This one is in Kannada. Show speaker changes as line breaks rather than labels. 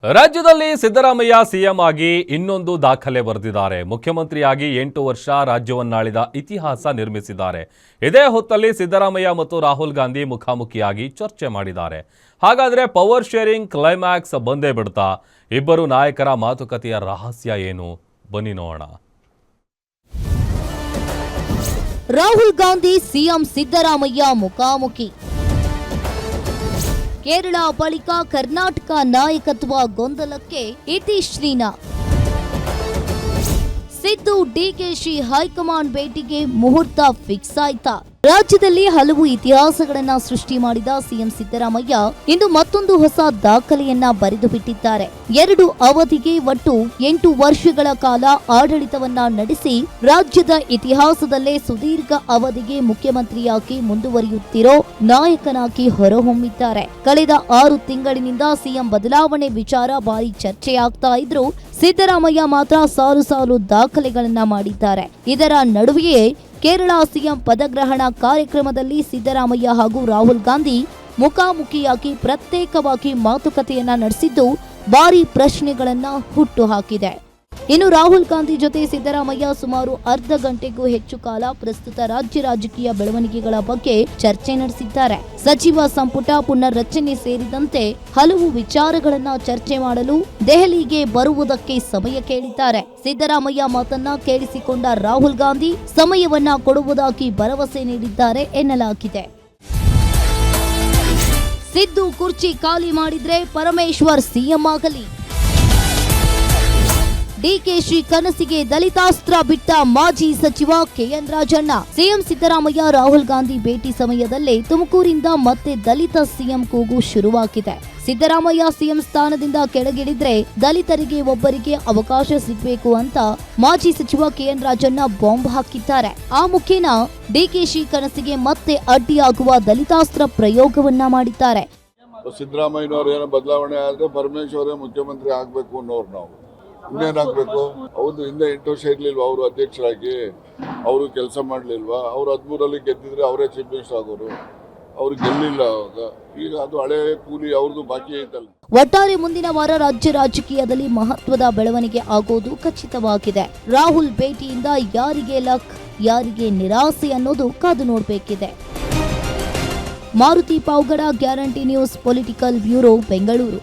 ರಾಜ್ಯದಲ್ಲಿ ಸಿದ್ದರಾಮಯ್ಯ ಸಿಎಂ ಆಗಿ ಇನ್ನೊಂದು ದಾಖಲೆ ಬರೆದಿದ್ದಾರೆ. ಮುಖ್ಯಮಂತ್ರಿಯಾಗಿ 8 ವರ್ಷ ರಾಜ್ಯವನ್ನಾಳಿದ ಇತಿಹಾಸ ನಿರ್ಮಿಸಿದ್ದಾರೆ. ಇದೇ ಹೊತ್ತಲ್ಲಿ ಸಿದ್ದರಾಮಯ್ಯ ಮತ್ತು ರಾಹುಲ್ ಗಾಂಧಿ ಮುಖಾಮುಖಿಯಾಗಿ ಚರ್ಚೆ ಮಾಡಿದ್ದಾರೆ. ಹಾಗಾದ್ರೆ ಪವರ್ ಶೇರಿಂಗ್ ಕ್ಲೈಮ್ಯಾಕ್ಸ್ ಬಂದೇ ಬಿಡ್ತಾ? ಇಬ್ಬರು ನಾಯಕರ ಮಾತುಕತೆಯ ರಹಸ್ಯ ಏನು? ಬನ್ನಿ ನೋಡೋಣ.
ರಾಹುಲ್ ಗಾಂಧಿ ಸಿಎಂ ಸಿದ್ದರಾಮಯ್ಯ ಮುಖಾಮುಖಿ. ಕೇರಳ ಬಳಿಕ ಕರ್ನಾಟಕ ನಾಯಕತ್ವ ಗೊಂದಲಕ್ಕೆ ಇತಿಶ್ರೀನ. ಸಿದ್ದು ಡಿಕೆಶಿ ಹೈಕಮಾಂಡ್ ಭೇಟಿಗೆ ಮುಹೂರ್ತ ಫಿಕ್ಸ್ ಆಯ್ತಾ? ರಾಜ್ಯದಲ್ಲಿ ಹಲವು ಇತಿಹಾಸಗಳನ್ನ ಸೃಷ್ಟಿ ಮಾಡಿದ ಸಿಎಂ ಸಿದ್ದರಾಮಯ್ಯ ಇಂದು ಮತ್ತೊಂದು ಹೊಸ ದಾಖಲೆಯನ್ನ ಬರೆದು ಬಿಟ್ಟಿದ್ದಾರೆ. 2 ಅವಧಿಗೆ ಒಟ್ಟು 8 ವರ್ಷಗಳ ಕಾಲ ಆಡಳಿತವನ್ನ ನಡೆಸಿ ರಾಜ್ಯದ ಇತಿಹಾಸದಲ್ಲೇ ಸುದೀರ್ಘ ಅವಧಿಗೆ ಮುಖ್ಯಮಂತ್ರಿಯಾಗಿ ಮುಂದುವರಿಯುತ್ತಿರೋ ನಾಯಕನಾಗಿ ಹೊರಹೊಮ್ಮಿದ್ದಾರೆ. ಕಳೆದ 6 ತಿಂಗಳಿನಿಂದ ಸಿಎಂ ಬದಲಾವಣೆ ವಿಚಾರ ಭಾರಿ ಚರ್ಚೆಯಾಗ್ತಾ ಇದ್ರು ಸಿದ್ದರಾಮಯ್ಯ ಮಾತ್ರ ಸಾಲು ದಾಖಲೆಗಳನ್ನ ಮಾಡಿದ್ದಾರೆ. ಇದರ ನಡುವೆಯೇ ಕೇರಳ ಸಿಎಂ ಪದಗ್ರಹಣ ಕಾರ್ಯಕ್ರಮದಲ್ಲಿ ಸಿದ್ದರಾಮಯ್ಯ ಹಾಗೂ ರಾಹುಲ್ ಗಾಂಧಿ ಮುಖಾಮುಖಿಯಾಗಿ ಪ್ರತ್ಯೇಕವಾಗಿ ಮಾತುಕತೆಯನ್ನ ನಡೆಸಿದ್ದು ಭಾರಿ ಪ್ರಶ್ನೆಗಳನ್ನ ಹುಟ್ಟುಹಾಕಿದೆ. ಇನ್ನು ರಾಹುಲ್ ಗಾಂಧಿ ಜೊತೆ ಸಿದ್ದರಾಮಯ್ಯ ಸುಮಾರು ಅರ್ಧ ಗಂಟೆಗೂ ಹೆಚ್ಚು ಕಾಲ ಪ್ರಸ್ತುತ ರಾಜ್ಯ ರಾಜಕೀಯ ಬೆಳವಣಿಗೆಗಳ ಬಗ್ಗೆ ಚರ್ಚೆ ನಡೆಸಿದ್ದಾರೆ. ಸಚಿವ ಸಂಪುಟ ಪುನರ್ರಚನೆ ಸೇರಿದಂತೆ ಹಲವು ವಿಚಾರಗಳನ್ನ ಚರ್ಚೆ ಮಾಡಲು ದೆಹಲಿಗೆ ಬರುವುದಕ್ಕೆ ಸಮಯ ಕೇಳಿದ್ದಾರೆ. ಸಿದ್ದರಾಮಯ್ಯ ಮಾತನ್ನ ಕೇಳಿಸಿಕೊಂಡ ರಾಹುಲ್ ಗಾಂಧಿ ಸಮಯವನ್ನ ಕೊಡುವುದಾಗಿ ಭರವಸೆ ನೀಡಿದ್ದಾರೆ ಎನ್ನಲಾಗಿದೆ. ಸಿದ್ದು ಕುರ್ಚಿ ಖಾಲಿ ಮಾಡಿದ್ರೆ ಪರಮೇಶ್ವರ್ ಸಿಎಂ ಆಗಲಿ. ಡಿಕೆಶಿ ಕನಸಿಗೆ ದಲಿತಾಸ್ತ್ರ ಬಿಟ್ಟ ಮಾಜಿ ಸಚಿವ ಕೆಎನ್ ರಾಜಣ್ಣ. ಸಿಎಂ ಸಿದ್ದರಾಮಯ್ಯ ರಾಹುಲ್ ಗಾಂಧಿ ಭೇಟಿ ಸಮಯದಲ್ಲೇ ತುಮಕೂರಿಂದ ಮತ್ತೆ ದಲಿತ ಸಿಎಂ ಕೂಗು ಶುರುವಾಗಿದೆ. ಸಿದ್ದರಾಮಯ್ಯ ಸಿಎಂ ಸ್ಥಾನದಿಂದ ಕೆಳಗಿಳಿದ್ರೆ ದಲಿತರಿಗೆ ಒಬ್ಬರಿಗೆ ಅವಕಾಶ ಸಿಗಬೇಕು ಅಂತ ಮಾಜಿ ಸಚಿವ ಕೆಎನ್ ರಾಜಣ್ಣ ಬಾಂಬ್ ಹಾಕಿದ್ದಾರೆ. ಆ ಮುಖೇನ ಡಿಕೆಶಿ ಕನಸಿಗೆ ಮತ್ತೆ ಅಡ್ಡಿಯಾಗುವ ದಲಿತಾಸ್ತ್ರ ಪ್ರಯೋಗವನ್ನ ಮಾಡಿದ್ದಾರೆ.
ಸಿದ್ದರಾಮಯ್ಯನವರು ಏನೋ ಬದಲಾವಣೆ ಆದ್ರೆ ಪರಮೇಶ್ವರ ಮುಖ್ಯಮಂತ್ರಿ ಆಗ್ಬೇಕು ಅನ್ನೋರು ನಾವು ಇನ್ನೇನಾಗಬೇಕು? ಹೌದು, ಹಿಂದೆ 8 ವರ್ಷ ಇರ್ಲಿಲ್ವಾ ಅವರು ಅಧ್ಯಕ್ಷರಾಗಿ? ಅವರು ಕೆಲಸ ಮಾಡಲಿಲ್ವಾ? ಅವ್ರು 13ರಲ್ಲಿ ಗೆದ್ದಿದ್ರೆ ಅವರೇ ಚೀಫ್ ಮಿನಿಸ್ಟರ್ ಆಗೋರು. ಅವ್ರು ಗೆಲ್ಲಿಲ್ಲ ಅವಾಗ. ಈಗ ಅದು ಹಳೆ ಕೂಲಿ ಅವ್ರದ್ದು ಬಾಕಿ ಐತಲ್ಲ.
ಒಟ್ಟಾರೆ ಮುಂದಿನ ವಾರ ರಾಜ್ಯ ರಾಜಕೀಯದಲ್ಲಿ ಮಹತ್ವದ ಬೆಳವಣಿಗೆ ಆಗೋದು ಖಚಿತವಾಗಿದೆ. ರಾಹುಲ್ ಭೇಟಿಯಿಂದ ಯಾರಿಗೆ ಲಕ್, ಯಾರಿಗೆ ನಿರಾಸೆ ಅನ್ನೋದು ಕಾದು ನೋಡಬೇಕಿದೆ. Maruti Pavagada, Guarantee News, political bureau, Bengaluru.